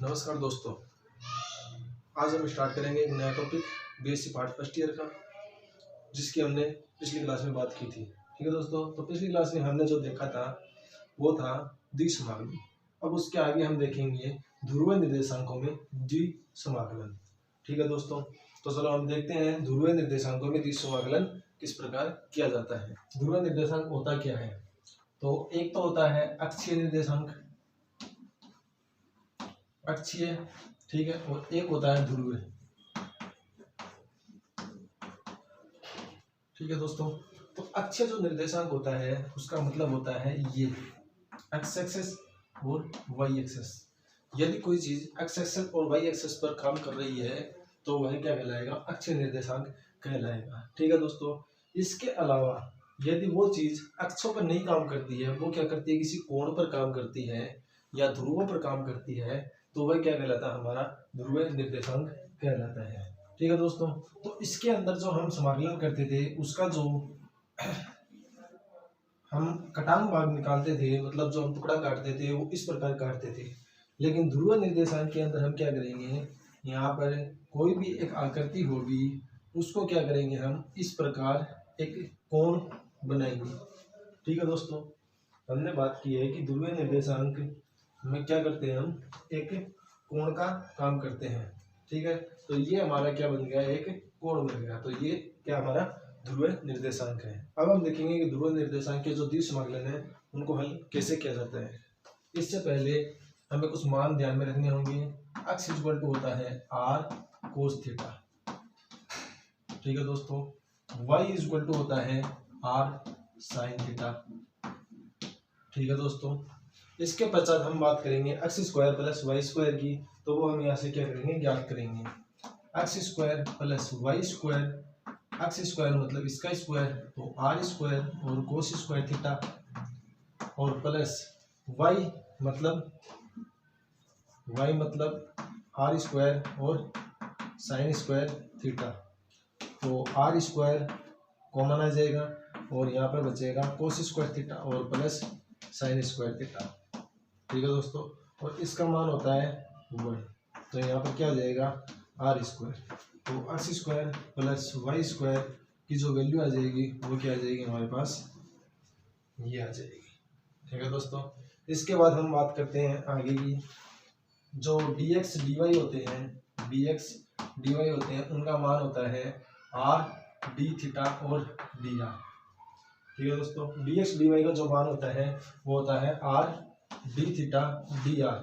नमस्कार दोस्तों, आज हम स्टार्ट करेंगे एक नया topic BSc part first year का, जिसकी हमने पिछली क्लास में बात की थी। ठीक है दोस्तों, तो पिछली क्लास में हमने जो देखा था वो था द्विसमाकलन। अब उसके आगे हम देखेंगे ध्रुवीय निर्देशांकों में द्विसमाकलन। ठीक है दोस्तों, तो चलो हम देखते हैं ध्रुवीय निर्देशांकों में द्विसमाकलन किस प्रकार किया जाता है। ध्रुवीय निर्देशांक होता क्या है? तो एक तो होता है अक्षीय निर्देशांक, अक्षीय, ठीक है, और एक होता है ध्रुवीय। ठीक है दोस्तों, तो अक्षीय जो निर्देशांक होता है उसका मतलब होता है ये एक्स एक्सिस और वाई एक्सिस। यदि कोई चीज एक्स एक्सिस और वाई एक्सिस पर काम कर रही है तो वह क्या कहलाएगा? अक्षीय निर्देशांक कहलाएगा। ठीक है दोस्तों, इसके अलावा यदि वो चीज अक्षों पर नहीं काम करती है, वो क्या करती है, किसी कोण पर काम करती है या ध्रुवों पर काम करती है, तो वह क्या कहलाता है? हमारा ध्रुवीय निर्देशांक कहलाता है। ठीक है दोस्तों, तो इसके अंदर जो हम समाकलन करते थे उसका जो हम कटांग भाग निकालते थे, मतलब जो हम टुकड़ा काटते थे वो इस प्रकार काटते थे। लेकिन ध्रुवीय निर्देशांक के अंदर हम क्या करेंगे, यहाँ पर कोई भी एक आकृति होगी उसको क्या करेंगे, हम इस प्रकार एक कोण बनाएंगे। ठीक है दोस्तों, हमने बात की है कि ध्रुवीय निर्देशांक में क्या करते हैं, हम एक कोण का काम करते हैं। ठीक है, तो ये हमारा क्या बन गया, एक कोण बन गया। तो ये क्या हमारा ध्रुवीय निर्देशांक है। अब हम देखेंगे कि ध्रुवीय निर्देशांक के जो द्विसमाकलन है उनको हल कैसे किया जाता है। इससे पहले हमें कुछ मान ध्यान में रखने होंगे। x इक्वल टू होता है r cos थीटा। ठीक है दोस्तों, y इक्वल टू होता है r sin थीटा। ठीक है दोस्तों, इसके पश्चात हम बात करेंगे x square plus Y square की। तो वो हम यहाँ से क्या करेंगे, ज्ञात करेंगे। x square plus Y square, x square मतलब इसका स्क्वायर, तो आर स्क्वायर और कोस स्क्वायर थीटा, और प्लस वाई मतलब आर स्क्वायर और साइन स्क्वायर थीटा। तो आर स्क्वायर कॉमन आ जाएगा और यहाँ पर बचेगा कोस स्क्वायर थीटा और प्लस साइन स्क्वायर थीटा। ठीक है दोस्तों, और इसका मान होता है 1, तो यहाँ पर क्या आ जाएगा, आर स्क्वायर। तो x square plus Y square की जो वैल्यू आ जाएगी वो क्या आ जाएगी हमारे पास, ये आ जाएगी। ठीक है दोस्तों, इसके बाद हम बात करते हैं आगे की। जो dx dy होते हैं, dx dy होते हैं, उनका मान होता है r d थीटा और dr। ठीक है दोस्तों, dx dy का जो मान होता है वो होता है r d थीटा dr,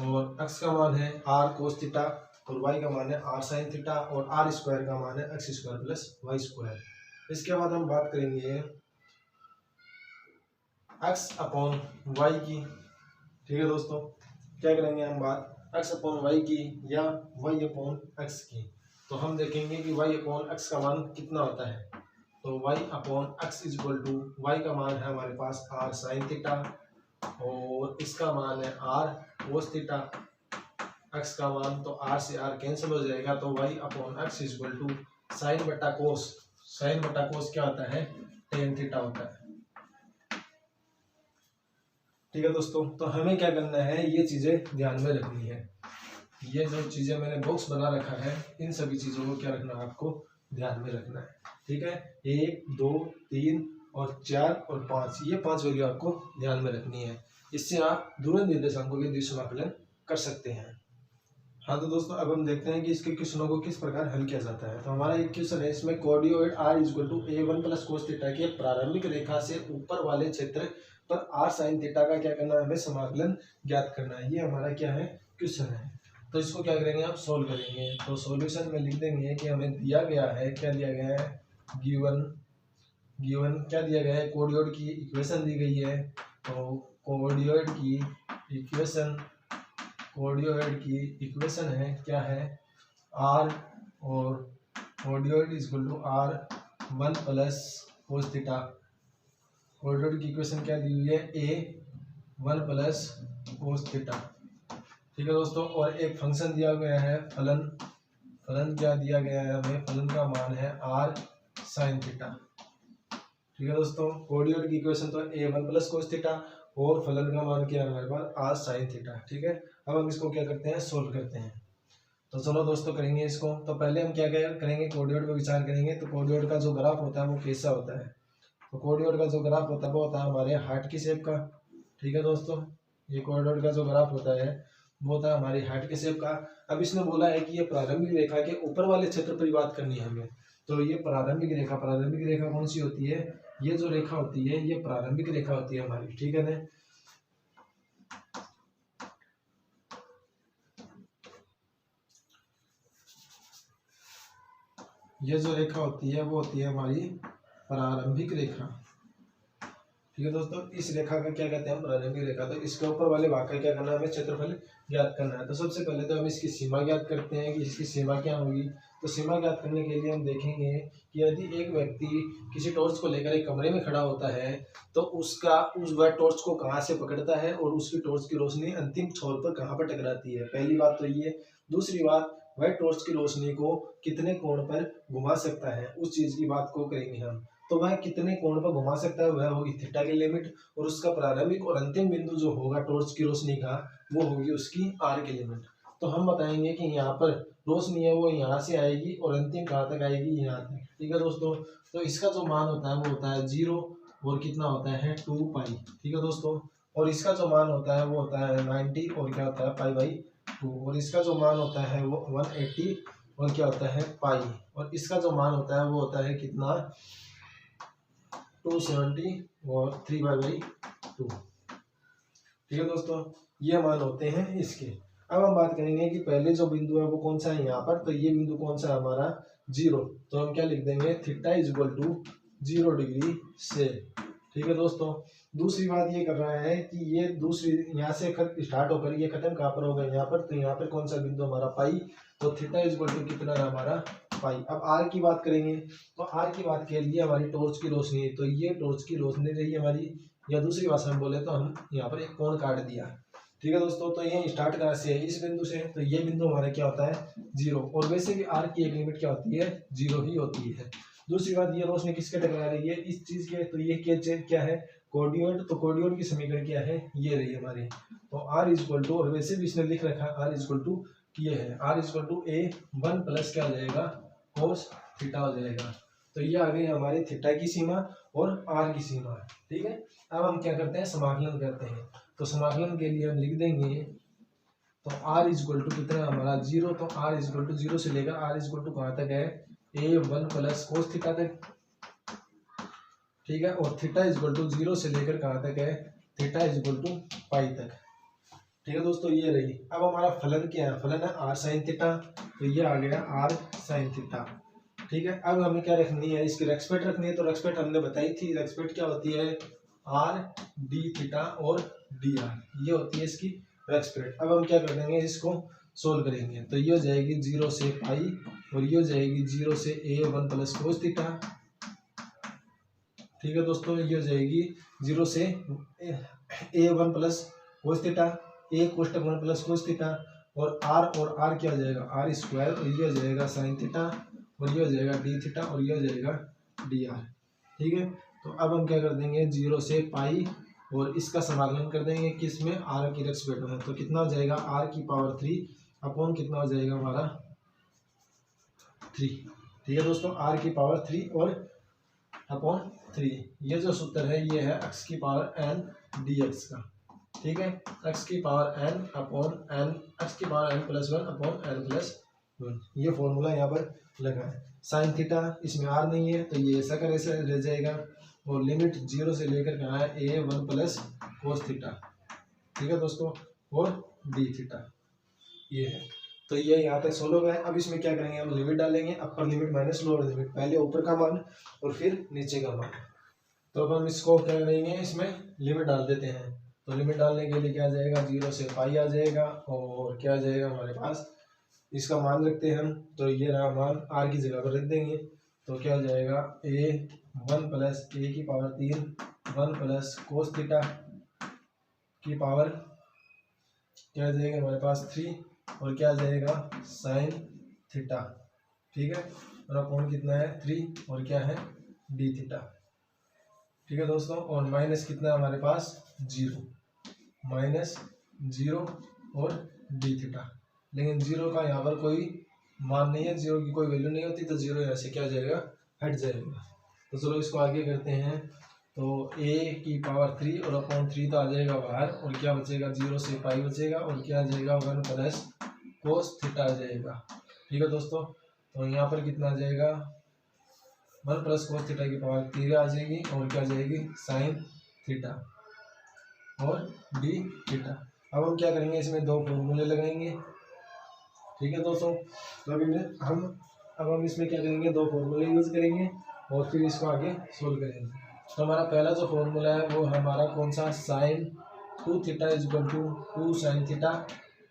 और x का मान है r cos थीटा और y का मान है r sin थीटा और r स्क्वायर का मान है x square plus Y square. इसके बाद हम बात करेंगे x अपॉन y की। ठीक है दोस्तों, क्या करेंगे हम बात x अपॉन y की या y अपॉन x की। तो हम देखेंगे कि y अपॉन x का मान कितना होता है। तो y upon x equal to y का मान है हमारे पास r sin थीटा और इसका मान है r cos थीटा। x का मान तो r से r कैंसिल हो जाएगा, तो y upon x equal to sine बटा कोस। साइन बटा कोस क्या होता है, टेन थीटा होता है। ठीक है दोस्तों, तो हमें क्या करना है, ये चीजें ध्यान में रखनी है। ये जो चीजें मैंने बॉक्स बना रखा है इन सभी चीजों को क्या रखना है, आपको ध्यान में रखना है। ठीक है, 1 2 3 और 4 और 5, ये 5 वैल्यू आपको ध्यान में रखनी है। इससे आप ध्रुवीय निर्देशांकों के द्विसमाकलन कर सकते हैं। हाँ तो दोस्तों, अब हम देखते हैं कि इसके क्वेश्चनों को किस प्रकार हल किया जाता है। तो हमारा एक क्वेश्चन है, इसमें coordinate r equal to a1 plus cos theta के प्रारंभिक रेखा से ऊपर वाले क्षेत्र पर r sin थीटा का क्या करना है, हमें समाकलन ज्ञात करना है। ये हमारा क्या है, क्वेश्चन है। तो इसको क्या करेंगे, आप सोल्व करेंगे। तो सॉल्यूशन में लिख देंगे कि हमें दिया गया है, क्या दिया गया है, गिवन क्या दिया गया है, कोऑर्डिनेट की इक्वेशन दी गई है। तो कोऑर्डिनेट की इक्वेशन है क्या है, r, और coordinate equal to r1 plus cos theta. Coordinate की इक्वेशन क्या दी हुई है, a1 प्लस कोस थीटा। ठीक है दोस्तों, और एक फंक्शन दिया गया है फलन क्या दिया गया है हमें, फलन का मान है r sin थीटा। ठीक है दोस्तों, कोऑर्डिनेट की इक्वेशन तो a1 प्लस कोस थीटा और फलन का मान क्या है हमारे पास r साइन थीटा। ठीक है, अब हम इसको क्या करते हैं, सोल्व करते हैं। तो चलो दोस्तों करेंगे इसको। तो पहले हम क्या करेंगे, कोऑर्डिनेट पर विचार करेंगे। तो कोऑर्डिनेट का जो ग्राफ होता है वो कैसा होता है, तो कोऑर्डिनेट का जो ग्राफ होता है वो होता है हमारे हार्ट की शेप का। ठीक है दोस्तों, ये कोऑर्डिनेट का जो ग्राफ होता है वो होता है हमारी हार्ट के शेप का। अब इसने बोला है कि ये प्रारंभिक रेखा के ऊपर वाले क्षेत्र पर बात करनी है हमें। तो ये प्रारंभिक रेखा कौन सी होती है, ये जो रेखा होती है ये प्रारंभिक रेखा होती है हमारी। ठीक है ना, ये जो रेखा होती है वो होती है हमारी प्रारंभिक रेखा। ठीक है दोस्तों, इस रेखा का क्या कहते हैं, प्रारंभिक रेखा। तो इसके ऊपर वाले भाग का क्या करना है, हमें क्षेत्रफल ज्ञात करना है। तो सबसे पहले तो हम इसकी सीमा ज्ञात करते हैं कि इसकी सीमा क्या होगी। तो सीमा ज्ञात करने के लिए हम देखेंगे कि यदि एक व्यक्ति किसी टॉर्च को लेकर एक कमरे में खड़ा होता है तो वह टॉर्च को कहाँ से पकड़ता है और उसकी टॉर्च की रोशनी अंतिम छोर पर कहाँ पर टकराती है। पहली बात तो ये। दूसरी बात, वह टॉर्च की रोशनी को कितने कोण पर घुमा सकता है, उस चीज की बात को करेंगे हम। तो वह कितने कोण पर घुमा सकता है, वह होगी थीटा की लिमिट, और उसका प्रारंभिक और अंतिम बिंदु जो होगा टॉर्च की रोशनी का वो होगी उसकी आर की लिमिट। तो हम बताएंगे कि यहाँ पर रोशनी है वो यहाँ से आएगी और अंतिम कहाँ तक आएगी, यहाँ तक। ठीक है दोस्तों, तो इसका जो मान होता है वो होता है 0 और कितना होता है 2 पाई। ठीक है दोस्तों, और इसका जो मान होता है वो होता है 90 और क्या होता है पाई/2, और इसका जो मान होता है वो 180 और क्या होता है पाई, और इसका जो मान होता है वो होता है कितना 270 और 3/2। ठीक है दोस्तों, ये मान होते हैं इसके। अब हम बात करेंगे कि पहले जो बिंदु है वो कौन सा है यहाँ पर। तो ये बिंदु कौन सा है हमारा 0। तो हम क्या लिख देंगे, theta is equal to 0 degree से। ठीक है दोस्तों, दूसरी बात ये कर रहा है कि ये दूसरी यहाँ से स्टार्ट होकर ये खत्म कहाँ पर होगा, यहाँ पर। तो यहाँ पर कौन सा बिंदु हमारा पाई। तो थीटा इज इक्वल टू कितना है हमारा पाई। अब आर की बात करेंगे। तो आर की बात के लिए हमारी टॉर्च की रोशनी, तो ये टॉर्च की रोशनी रही हमारी, या दूसरी भाषा में बोले तो हम यहाँ पर एक कोण काट दिया। ठीक है दोस्तों, तो ये स्टार्ट कहाँ से है, इस बिंदु से। तो ये बिंदु हमारा क्या होता है 0, और वैसे भी आर की एक लिमिट क्या होती है 0 ही होती है। दूसरी बात, ये रोशनी किसके टकरा रही है, इस चीज के। तो ये क्या है कोऑर्डिनेट। तो कोऑर्डिनेट की समीकरण क्या है, ये रही हमारी। तो आर इज इक्वल टू, और वैसे भी इसने लिख रखा है आर इज इक्वल टू, ये है r is equal to a1 plus क्या हो जाएगा कोस थीटा हो जाएगा। तो ये आ गई हमारी थीटा की सीमा और आर की सीमा। ठीक है, अब हम क्या करते हैं, समाकलन करते हैं। तो समाकलन के लिए हम लिख देंगे, तो r इज इक्वल टू कितना है हमारा 0। तो r इज इक्वल टू 0 से लेकर r इज इक्वल टू कहाँ तक है a1 प्लस कोस थीटा तक। ठीक है, और थीटा इज इक्वल टू 0 से लेकर कहाँ तक है, थीटा इज इक्वल टू पाई तक। ठीक है दोस्तों, ये रही। अब हमारा फलन क्या है, फलन है r साइन थीटा। तो ये आ गया r साइन थीटा। ठीक है, अब हमें क्या रखनी है, इसकी रेस्पेक्ट रखनी है। तो रेस्पेक्ट हमने बताई थी, रेस्पेक्ट क्या होती है r d थीटा और dr, ये होती है इसकी रेस्पेक्ट। अब हम क्या कर देंगे, इसको सोल्व करेंगे। तो ये हो जाएगी 0 से पाई, और ये हो जाएगी 0 से a1 प्लस कोस थीटा। ठीक है दोस्तों, ये हो जाएगी 0 से a1 plus cos theta, a कोष्टक 1 plus cos theta, और r क्या हो जाएगा r स्क्वायर, और ये हो जाएगा साइन थीटा, और ये हो जाएगा डी थीटा, और ये हो जाएगा डी आर। ठीक है, तो अब हम क्या कर देंगे 0 से पाई, और इसका समाकलन कर देंगे किस में, आर की रेस्पेक्ट में। तो कितना हो जाएगा r की पावर 3 अपॉन कितना हो जाएगा हमारा 3। ठीक है दोस्तों, r की पावर 3 और अपॉन 3, ये जो सूत्र है ये है x की पावर n dx का। ठीक है, x की power n upon n, x की power n plus 1 upon n plus 1, ये फॉर्मूला यहाँ पर लगा है। साइन थीटा इसमें r नहीं है तो ये ऐसा करे से रह जाएगा, और लिमिट 0 से लेकर कहाँ है a1 प्लस कोस थीटा। ठीक है दोस्तों, और d थीटा ये है। तो ये यहाँ तक सोल्व हो गया। अब इसमें क्या करेंगे, हम लिमिट डालेंगे, upper limit minus lower limit, पहले ऊपर का मान और फिर नीचे का मान। तो अब हम इसको क्या करेंगे, इसमें लिमिट डाल देते हैं। तो लिमिट डालने के लिए क्या आ जाएगा 0 से पाई आ जाएगा, और क्या आ जाएगा हमारे पास, इसका मान रखते हैं हम। तो ये रहा मान, r की जगह पर रख देंगे। तो क्या हो जाएगा a1 प्लस a की पावर 3 1 प्लस कोस थीटा की पावर क्या आ जाएगा हमारे पास 3, और क्या आ जाएगा साइन थीटा। ठीक है, और अपॉन कितना है 3, और क्या है डी थीटा। ठीक है दोस्तों, और माइनस कितना है हमारे पास 0, माइनस 0 और डी थीटा। लेकिन 0 का यहाँ पर कोई मान नहीं है, 0 की कोई वैल्यू नहीं होती, तो 0 यहाँ से क्या जाएगा, हट जाएगा। तो चलो इसको आगे करते हैं। तो a की पावर 3 और अपॉन 3 तो आ जाएगा बाहर, और क्या बचेगा, 0 से पाई बचेगा, और क्या आ जाएगा 1 प्लस कोस थीटा आ जाएगा। ठीक है दोस्तों, तो यहाँ पर कितना आ जाएगा, 1 प्लस कोस थीटा की पावर 3 आ जाएगी, और क्या आ जाएगी साइन थीटा और डी थीटा। अब हम क्या करेंगे, इसमें दो फॉर्मूले लगाएंगे। ठीक है दोस्तों, तो अभी हम इसमें क्या करेंगे, दो फॉर्मूले यूज करेंगे और फिर इसको आगे सोल्व करेंगे। तो हमारा पहला जो फॉर्मूला है वो हमारा कौन सा, sine 2 theta is equal to 2 sine theta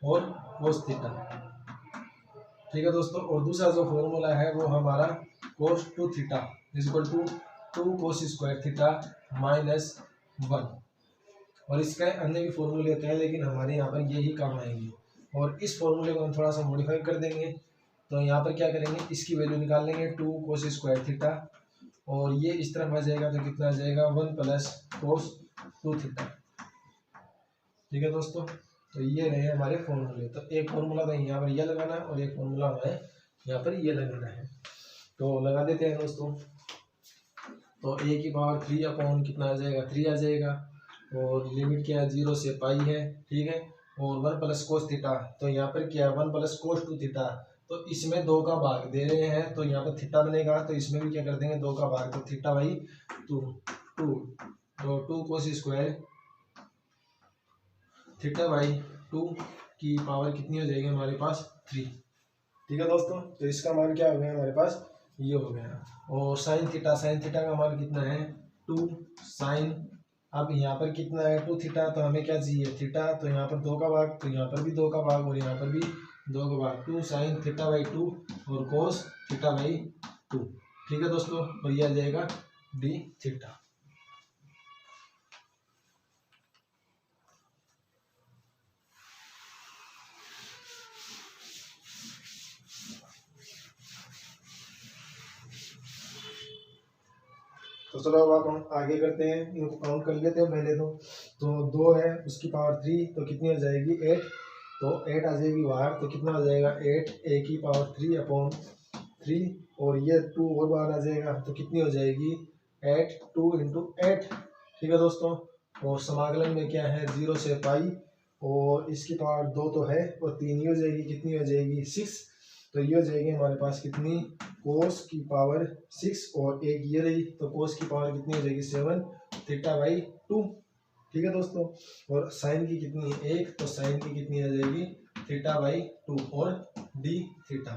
और कोस थीटा। ठीक है दोस्तों, और दूसरा जो फॉर्मूला है वो हमारा cos 2 theta is equal to 2 cos square theta minus 1। और इसका अन्य भी फॉर्मूले होते हैं, लेकिन हमारे यहाँ पर यही काम आएंगे। और इस फॉर्मूले को हम थोड़ा सा मॉडिफाई कर देंगे। तो यहाँ पर क्या करेंगे, इसकी वैल्यू निकाल लेंगे 2 कोस स्क्वायर थीटा, और ये इस तरफ आ जाएगा तो कितना आ जाएगा 1 प्लस कोस 2 थीटा। ठीक है दोस्तों, तो ये रहे हमारे फॉर्मूले। तो एक फॉर्मूला तो यहाँ पर ये लगाना है, और एक फॉर्मूला हमें यहाँ पर ये लगाना है। तो लगा देते हैं दोस्तों। तो a की पावर 3 अपॉन कितना आ जाएगा, 3 आ जाएगा, और लिमिट क्या है 0 से पाई है। ठीक है, और 1 प्लस कोस थीटा, तो यहाँ पर क्या है 1 प्लस कोस 2 थीटा, तो इसमें 2 का भाग दे रहे हैं, तो यहाँ पर थीटा बनेगा, तो इसमें भी क्या कर देंगे 2 का भाग, तो थीटा बाई 2, तो 2 कोस स्क्वायर थीटा बाई 2 की पावर कितनी हो जाएगी हमारे पास 3। ठीक है दोस्तों, तो इसका मान क्या हो गया हमारे पास, ये हो गया। और साइन थीटा का मान कितना है 2 साइन, अब यहाँ पर कितना है 2 थीटा, तो हमें क्या चाहिए थीटा, तो यहाँ पर 2 का भाग, तो यहाँ पर भी 2 का भाग, और यहाँ पर भी 2 का भाग, 2 साइन थीटा बाई 2 और कोस थीटा बाई 2। ठीक है दोस्तों, और ये आ जाएगा डी थीटा। तो चलो अब हम आगे करते हैं, इनको काउंट कर लेते हैं पहले। तो 2 है उसकी पावर 3, तो कितनी हो जाएगी 8, तो 8 आ जाएगी बाहर, तो कितना आ जाएगा 8 a की पावर 3 अपॉन 3, और ये 2 और बाहर आ जाएगा, तो कितनी हो जाएगी 8 2 इंटू 8। ठीक है दोस्तों, और समाकलन में क्या है 0 से पाई, और इसकी पावर 2 तो है, और 3 ही हो जाएगी, कितनी हो जाएगी 6। तो ये हो जाएगी हमारे पास कितनी, कोस की पावर 6, और एक ये रही, तो कोस की पावर कितनी हो जाएगी 7 थीटा बाई 2। ठीक है दोस्तों, और साइन की कितनी है 1, तो साइन की कितनी आ जाएगी थीटा बाई 2 और डी थीटा।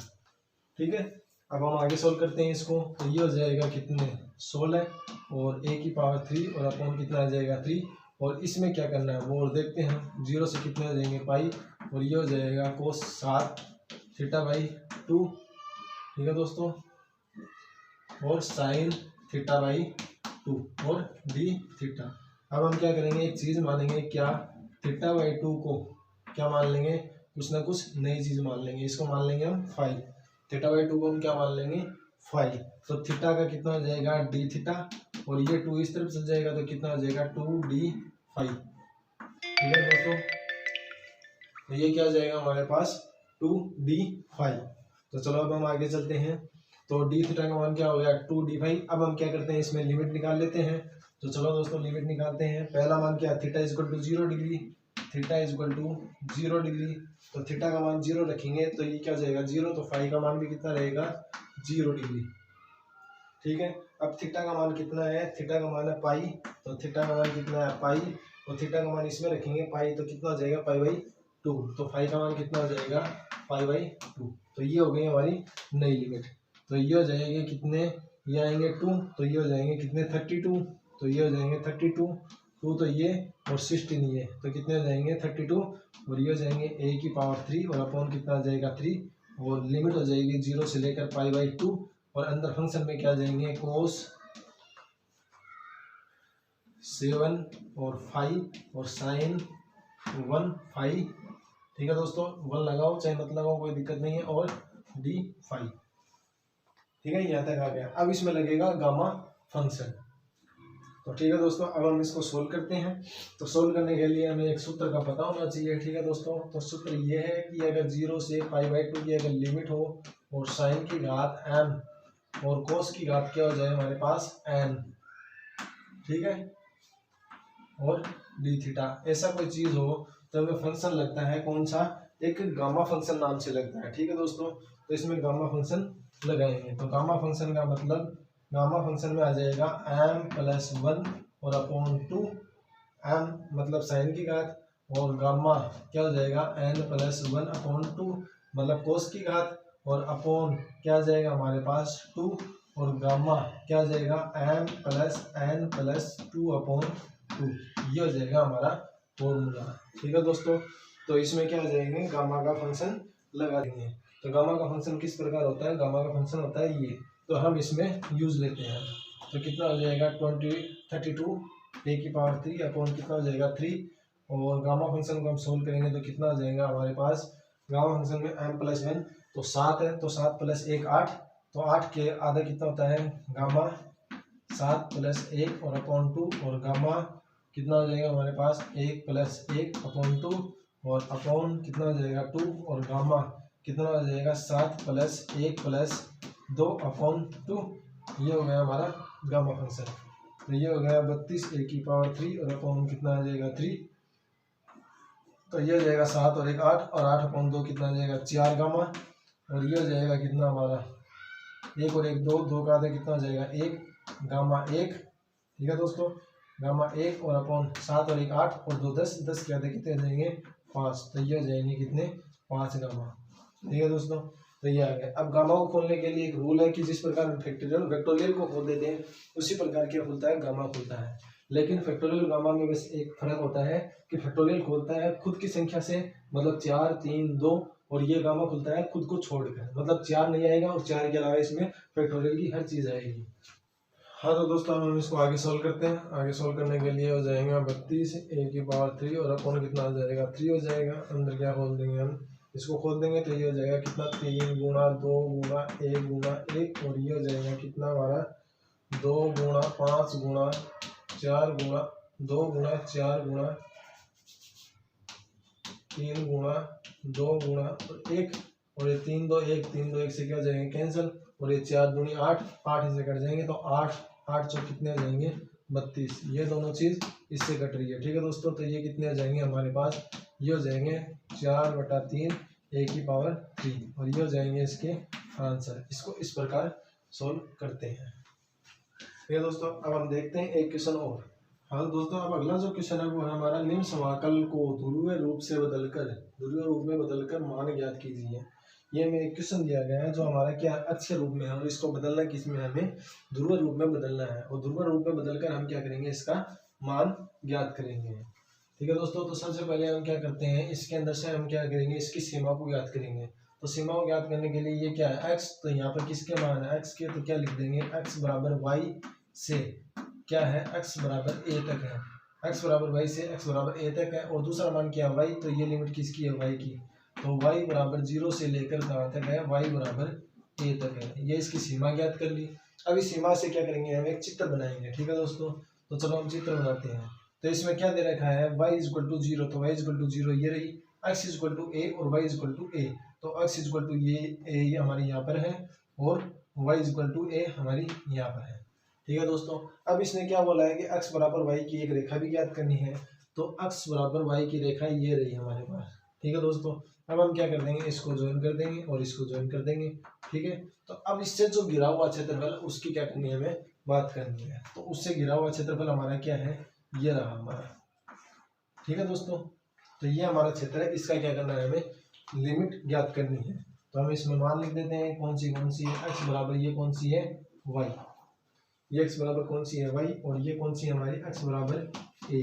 ठीक है, अब हम आगे सोल्व करते हैं इसको। तो ये हो जाएगा कितने 16, और a की पावर 3 और अपॉन कितना आ जाएगा 3, और इसमें क्या करना है वो और देखते हैं। 0 से कितने आ जाएंगे पाई, और ये हो जाएगा कोस 7 थीटा बाई 2। ठीक है दोस्तों, और साइन थीटा बाई 2 और डी थीटा। अब हम क्या करेंगे, एक चीज मानेंगे, क्या थीटा बाई 2 को क्या मान लेंगे, कुछ ना कुछ नई चीज मान लेंगे। इसको मान लेंगे हम 5, थीटा बाई 2 को हम क्या मान लेंगे 5। तो थीटा का कितना हो जाएगा डी थीटा, और ये 2 इस तरफ चल जाएगा, तो कितना हो जाएगा 2d5। ठीक है दोस्तों, तो ये क्या हो जाएगा हमारे पास 2d5। तो चलो अब हम आगे चलते हैं। तो डी थीटा का मान क्या हो गया 2d5। अब हम क्या करते हैं, इसमें लिमिट निकाल लेते हैं। तो चलो दोस्तों लिमिट निकालते हैं। पहला मान क्या है, theta is equal to 0 degree, theta is equal to 0 degree. तो थीटा का मान 0 रखेंगे, तो ये क्या हो जाएगा 0, तो फाई का मान भी कितना रहेगा 0 डिग्री। ठीक है, अब थीटा का मान कितना है, थीटा का मान है पाई, तो थीटा का मान कितना है पाई, और थीटा का मान इसमें रखेंगे पाई, तो कितना हो जाएगा पाई बाई 2। तो फाई का मान कितना हो जाएगा पाई बाई 2। तो ये हो गई हमारी नई लिमिट। तो ये हो जाएंगे कितने, ये आएंगे 2, तो ये हो जाएंगे कितने 32, तो ये हो जाएंगे 32, 2 तो ये और 16 ये, तो कितने हो जाएंगे 32, और ये हो जाएंगे a की पावर 3 और अपॉन कितना आ जाएगा 3, और लिमिट हो जाएगी 0 से लेकर पाई बाई 2, और अंदर फंक्शन में क्या जाएंगे कोस 7 और 5 और साइन 1 5। ठीक है दोस्तों, 1 लगाओ चाहे मत लगाओ कोई दिक्कत नहीं है, और d5। ठीक है, यहाँ तक आ गया। अब इसमें लगेगा गामा फंक्शन। तो ठीक है दोस्तों, अब हम इसको सोल्व करते हैं। तो सोल्व करने के लिए हमें एक सूत्र का पता होना चाहिए। ठीक है दोस्तों, तो सूत्र ये है कि अगर 0 से π/2 की अगर लिमिट हो और साइन की घात m और कोस की घात क्या हो जाए हमारे पास n, ठीक है, और डी थीटा, ऐसा कोई चीज हो तो हमें फंक्शन लगता है कौन सा, एक गामा फंक्शन नाम से लगता है। ठीक है दोस्तों, तो इसमें गामा फंक्शन लगाएंगे। तो गामा फंक्शन का मतलब, गामा फंक्शन में आ जाएगा m+1 और अपॉन 2, m मतलब साइन की घात, और गामा क्या हो जाएगा n+1 अपॉन 2 मतलब कोस की घात, और अपॉन क्या आ जाएगा हमारे पास 2, और गामा क्या आ जाएगा m+n+2 अपॉन 2, ये हो जाएगा हमारा फॉर्मूला। ठीक है दोस्तों, तो इसमें क्या आ जाएंगे, गामा का फंक्शन लगा देंगे। तो गामा का फंक्शन किस प्रकार होता है, गामा का फंक्शन होता है ये, तो हम इसमें यूज लेते हैं। तो कितना हो जाएगा 32 a⁻³ अपॉन कितना हो जाएगा 3, और गामा फंक्शन को हम सोल्व करेंगे तो कितना हो जाएगा हमारे पास, गामा फंक्शन में m+1 तो 7 है, तो 7 + 1 8, तो 8 के आधा कितना होता है गामा 7 + 1 और अपॉन 2, और गामा कितना हो जाएगा हमारे पास 1 + 1 अपॉन 2, और अपॉन कितना हो जाएगा 2, और गामा कितना हो जाएगा 7 + 1 + 2 अपॉन 2, ये हो गया हमारा गामा फंक्शन। तो ये हो गया 32 a⁻³ और अपॉन कितना आ जाएगा 3, तो ये हो जाएगा 7 और 1 8, और 8 अपॉन 2 कितना आ जाएगा 4 गामा, और ये हो जाएगा कितना हमारा 1 और 1 2, 2 का आधा कितना हो जाएगा 1 गामा 1। ठीक है दोस्तों, गामा 1 और अपॉन 7 और 1 8 और 2 10, 10 के आधे कितने हो जाएंगे 5, तो ये हो जाएंगे कितने 5 गामा। ठीक है दोस्तों, तो ये आ गया। अब गामा को खोलने के लिए एक रूल है कि जिस प्रकार फैक्टोरियल को खोल देते हैं उसी प्रकार क्या खुलता है, गामा खुलता है। लेकिन फैक्टोरियल गामा में बस एक फर्क होता है कि फैक्टोरियल खोलता है खुद की संख्या से, मतलब 4 3 2, और ये गामा खुलता है खुद को छोड़कर, मतलब 4 नहीं आएगा और 4 के अलावा इसमें फैक्टोरियल की हर चीज आएगी। हाँ तो दोस्तों हम इसको आगे सोल्व करते हैं। आगे सोल्व करने के लिए हो जाएगा 32 a⁻³ और अपॉन कितना हो जाएगा 3 हो जाएगा। अंदर क्या खोल देंगे हम, इसको खोल देंगे तो ये हो जाएगा कितना 3 गुणा 2 गुणा 1 गुणा 1, और ये हो जाएगा कितना हमारा 2 गुणा 5 गुणा 4 गुणा 2 गुणा 4 गुणा 3 गुणा 2 गुणा 1, और ये 3 2 1 3 2 1 से क्या हो जाएंगे कैंसिल, और ये 4 दूनी 8 8 से कट जाएंगे, तो 8 8 चौक कितने आ जाएंगे 32, ये दोनों चीज इससे कट रही है। ठीक है दोस्तों, तो ये कितने आ जाएंगे हमारे पास, ये हो जाएंगे 4/3 a⁻³ और ये हो जाएंगे इसके आंसर। इसको इस प्रकार सोल्व करते हैं। ठीक है दोस्तों, अब हम देखते हैं एक क्वेश्चन और। हाँ दोस्तों, अब अगला जो क्वेश्चन है वो है हमारा, निम्न समाकल को ध्रुवीय रूप में बदलकर मान ज्ञात कीजिए। ये हमें एक क्वेश्चन दिया गया है जो हमारा क्या अक्षय रूप में है, और इसको बदलना किसमें, हमें ध्रुवीय रूप में बदलना है, और ध्रुवीय रूप में बदलकर हम क्या करेंगे, इसका मान ज्ञात करेंगे। ठीक है दोस्तों, तो सबसे पहले हम क्या करते हैं, इसके अंदर से हम क्या करेंगे, इसकी सीमा को ज्ञात करेंगे। तो सीमा को ज्ञात करने के लिए ये क्या है x, तो यहाँ पर किसके मान है x के, तो क्या लिख देंगे x बराबर y से क्या है x बराबर a तक है, x बराबर y से x बराबर a तक है, और दूसरा मान क्या है y, तो ये लिमिट किसकी है y की, तो y बराबर 0 से लेकर कहाँ तक है, y बराबर a तक है। ये इसकी सीमा ज्ञात कर ली। अब इस सीमा से क्या करेंगे, हम एक चित्र बनाएंगे। ठीक है दोस्तों, तो चलो हम चित्र बनाते हैं। तो इसमें क्या दे रखा है y = 0, तो y = 0 ये रही, x = a और y = a, तो x = ये हमारी यहाँ पर है, और y = a हमारी यहाँ पर है। ठीक है दोस्तों, अब इसने क्या बोला है कि x बराबर y की एक रेखा भी ज्ञात करनी है, तो x बराबर y की रेखा ये रही हमारे पास। ठीक है दोस्तों, अब हम क्या कर देंगे, इसको ज्वाइन कर देंगे और इसको ज्वाइन कर देंगे। ठीक है, तो अब इससे जो घिरा हुआ क्षेत्रफल उसकी क्या करनी है, हमें बात करनी है। तो उससे घिरा हुआ क्षेत्रफल हमारा क्या है, ये रहा हमारा। ठीक है दोस्तों, तो ये हमारा क्षेत्र है, इसका क्या करना है, हमें लिमिट ज्ञात करनी है। तो हम इसमें मान लिख देते हैं कौन सी है, x बराबर ये कौन सी है y, ये x बराबर कौन सी है y, और ये कौन सी है हमारी x बराबर a।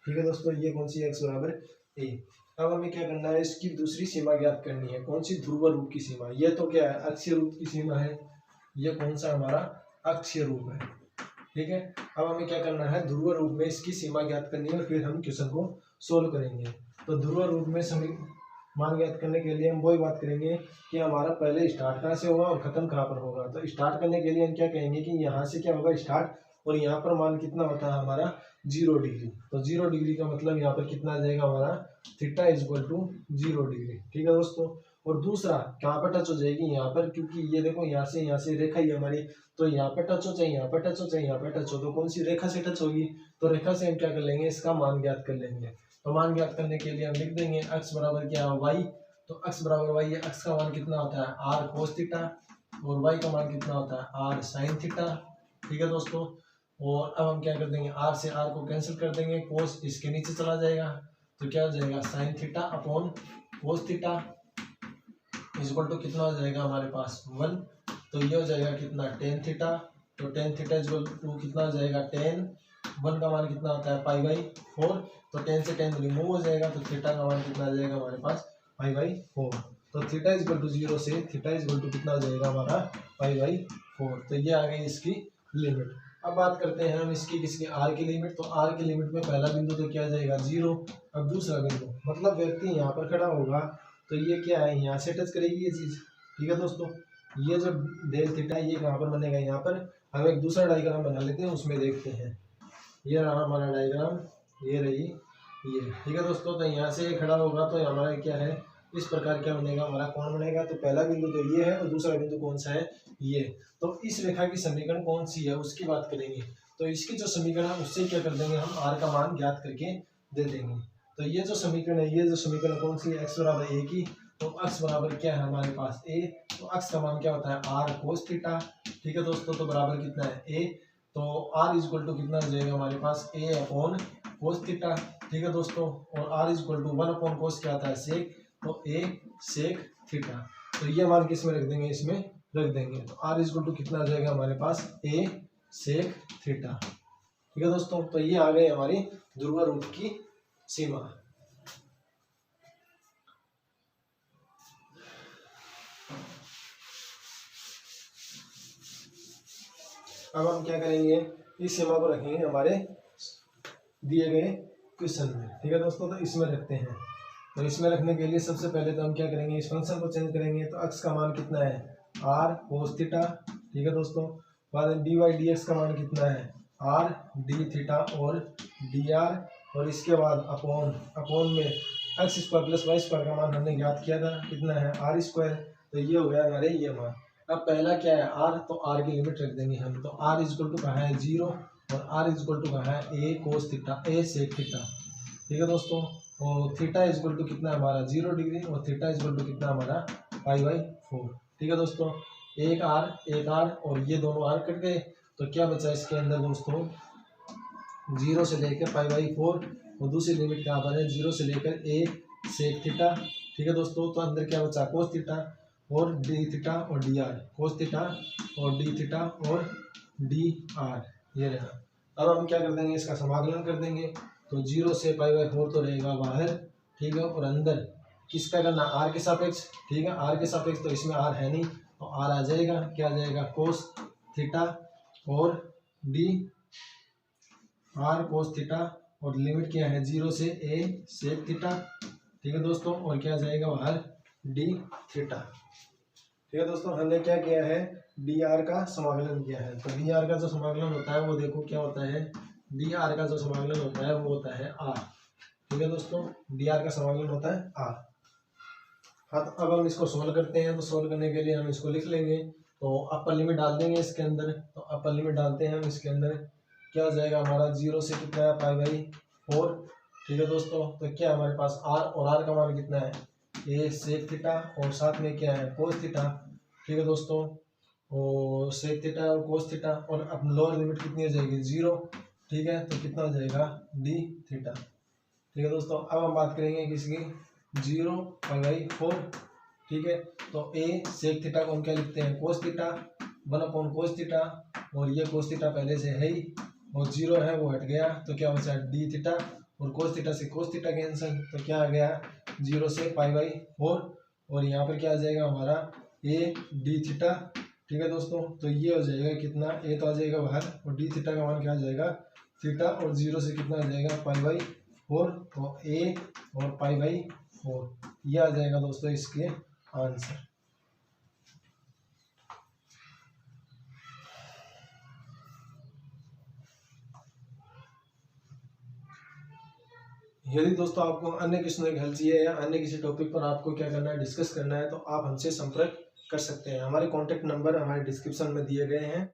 ठीक है दोस्तों, ये कौन सी है x बराबर a। अब हमें क्या करना है, इसकी दूसरी सीमा ज्ञात करनी है, कौन सी, ध्रुव रूप की सीमा। ये तो क्या है अक्षीय रूप की सीमा है, ये कौन सा हमारा अक्षीय रूप है। ठीक है, अब हमें क्या करना है, ध्रुव रूप में इसकी सीमा ज्ञात करनी है, और फिर हम क्वेश्चन को सोल्व करेंगे। तो ध्रुव रूप में सभी मान ज्ञात करने के लिए हम वही बात करेंगे कि हमारा पहले स्टार्ट कहाँ से होगा और खत्म कहाँ पर होगा। तो स्टार्ट करने के लिए हम क्या कहेंगे कि यहाँ से क्या होगा स्टार्ट, और यहाँ पर मान कितना होता है हमारा 0 डिग्री। तो 0 डिग्री का मतलब यहाँ पर कितना आ जाएगा हमारा theta is equal to 0 degree. ठीक है दोस्तों। और दूसरा कहाँ पर टच हो जाएगी यहाँ पर, क्योंकि ये देखो यहाँ से रेखा ही हमारी, तो यहाँ पर टच हो चाहे यहाँ पर टच हो चाहे यहाँ पर टच हो, तो कौन सी रेखा से टच होगी, तो रेखा से हम क्या कर लेंगे, इसका मान ज्ञात कर लेंगे। तो मान ज्ञात करने के लिए हम लिख देंगे x बराबर क्या है y। तो x बराबर y है, x का मान कितना होता है r cos थीटा और y का मान कितना होता है r sin थीटा। ठीक है दोस्तों। और अब हम क्या कर देंगे, r से r को कैंसिल कर देंगे, cos इसके नीचे चला जाएगा, तो क्या हो जाएगा sin theta upon cos theta is equal to कितना हो जाएगा हमारे पास 1। तो ये हो जाएगा कितना tan थीटा। तो tan theta is equal to कितना हो जाएगा tan 1 का मान कितना होता है पाई बाई 4। तो tan से tan रिमूव हो जाएगा, तो थीटा का मान कितना आ जाएगा हमारे पास पाई बाई 4। तो थीटा इज इक्वल टू 0 से थीटा इज इक्वल टू कितना हो जाएगा हमारा पाई बाई 4। तो ये आ गई इसकी लिमिट। अब बात करते हैं हम इसकी किसकी आर की लिमिट। तो आर की लिमिट में पहला बिंदु तो क्या आ जाएगा 0। अब दूसरा बिंदु मतलब व्यक्ति यहाँ पर खड़ा होगा तो ये क्या है यहाँ से टच करेगी ये चीज। ठीक है दोस्तों। ये जो डेल थीटा ये कहाँ पर बनेगा, यहाँ पर। हम एक दूसरा डायग्राम बना लेते हैं, उसमें देखते हैं। ये रहा हमारा डायग्राम, ये रही ये। ठीक है दोस्तों। तो यहाँ से ये खड़ा होगा तो हमारा क्या है, इस प्रकार क्या बनेगा हमारा कौन बनेगा। तो पहला बिंदु तो ये है और दूसरा बिंदु कौन सा है ये। तो इस रेखा की समीकरण कौन सी है उसकी बात करेंगे। तो इसकी जो समीकरण है उससे क्या कर देंगे हम आर का मान ज्ञात करके दे देंगे। तो ये जो समीकरण है, ये जो समीकरण कौन सी है, एक्स बराबर ए की। तो एक्स बराबर क्या है हमारे पास ए। तो एक्स का मान क्या होता है आर कोस थीटा। ठीक है दोस्तों। तो बराबर कितना है ए। तो आर इज इक्वल टू कितना हो जाएगा हमारे पास ए अपॉन कोस थीटा। ठीक है दोस्तों। और R is equal to 1 upon cos क्या आता है सेक। तो ए सेक थीटा। तो ये मान किस में रख देंगे, इसमें रख देंगे। तो आर इज इक्वल टू कितना आ जाएगा हमारे पास ए सेक थीटा। ठीक है दोस्तों। तो ये आ गई हमारी ध्रुव रूप की सीमा। अब हम क्या करेंगे, इस सीमा को रखेंगे हमारे दिए गए क्वेश्चन में। ठीक है दोस्तों। तो इसमें रखते हैं। तो इसमें रखने के लिए सबसे पहले तो हम क्या करेंगे, इस फंक्शन को चेंज करेंगे। तो x का मान कितना है r cos थीटा। ठीक है दोस्तों। बाद में dy dx का मान कितना है r d थीटा और dr। और इसके बाद अपॉन में x square plus Y square का मान हमने ज्ञात किया था कितना है r स्क्वायर। तो ये हो गया हमारे ये मान। अब पहला क्या है r, तो r की लिमिट रख देंगे हम। तो r इज इक्वल टू कहाँ है 0 और r इज इक्वल टू कहाँ है a cos theta a sec theta. ठीक है दोस्तों। और थीटा इज इक्वल टू कितना है हमारा 0 डिग्री और थीटा इज इक्वल टू कितना हमारा पाई बाई 4। ठीक है दोस्तों। एक आर और ये दोनों आर कट गए। तो क्या बचा इसके अंदर दोस्तों 0 से लेकर पाई बाई 4 और दूसरी लिमिट कहाँ पर है 0 से लेकर ए सेक थीटा। ठीक है दोस्तों। तो अंदर क्या बचा कोस थीटा और डी थीटा और डी आर, कोस थीटा और डी थीटा और डी आर, ये रहा। अब हम क्या कर देंगे, इसका समाकलन कर देंगे। तो 0 से पाई बाई 4 तो रहेगा बाहर। ठीक है। और अंदर किसका करना आर के सापेक्ष। ठीक है। आर के सापेक्ष तो इसमें आर है नहीं, तो आर आ जाएगा, क्या आ जाएगा कोस थीटा और डी आर कोस थीटा और लिमिट क्या है 0 से ए सेक थीटा। ठीक है दोस्तों। और क्या आ जाएगा बाहर डी थीटा। ठीक है दोस्तों। हमने क्या किया है डी आर का समाकलन किया है। तो डी आर का जो समाकलन होता है वो देखो क्या होता है, डी आर का जो समाकलन होता है वो होता है आर। ठीक है दोस्तों। डी आर का समाकलन होता है आर। हाँ, तो अब हम इसको सोल्व करते हैं। तो सोल्व करने के लिए हम इसको लिख लेंगे। तो अपर लिमिट डाल देंगे इसके अंदर। तो अपर लिमिट डालते हैं हम इसके अंदर, क्या हो जाएगा हमारा 0 से कितना है पाई बाई 4। ठीक है दोस्तों। तो क्या हमारे पास आर और आर का मान कितना है ए सेक थीटा और साथ में क्या है कोस थीटा। ठीक है दोस्तों। और सेक थीटा और कोस थीटा और अब लोअर लिमिट कितनी हो जाएगी 0। ठीक है। तो कितना हो जाएगा डी थीटा। ठीक है दोस्तों। अब हम बात करेंगे किसकी 0 पाई बाई 4। ठीक है। तो ए सेक थीटा को हम क्या लिखते हैं cos theta 1 upon cos theta और ये कोस थीटा पहले से है ही और 0 है वो हट गया। तो क्या बचा डी थीटा और कोस थीटा से कोस थीटा कैंसिल। तो क्या आ गया 0 से पाई बाई 4 और यहाँ पर क्या आ जाएगा हमारा ए डी थीटा। ठीक है दोस्तों। तो ये हो जाएगा कितना ए तो आ जाएगा बाहर और डी थीटा का मान क्या आ जाएगा थीटा और 0 से कितना आ जाएगा पाई बाई 4। तो ए और पाई बाई 4 ये आ जाएगा दोस्तों इसके आंसर। यदि दोस्तों आपको अन्य क्वेश्चनों की हल चाहिए या अन्य किसी टॉपिक पर आपको क्या करना है, डिस्कस करना है, तो आप हमसे संपर्क कर सकते हैं। हमारे कॉन्टैक्ट नंबर हमारे डिस्क्रिप्शन में दिए गए हैं।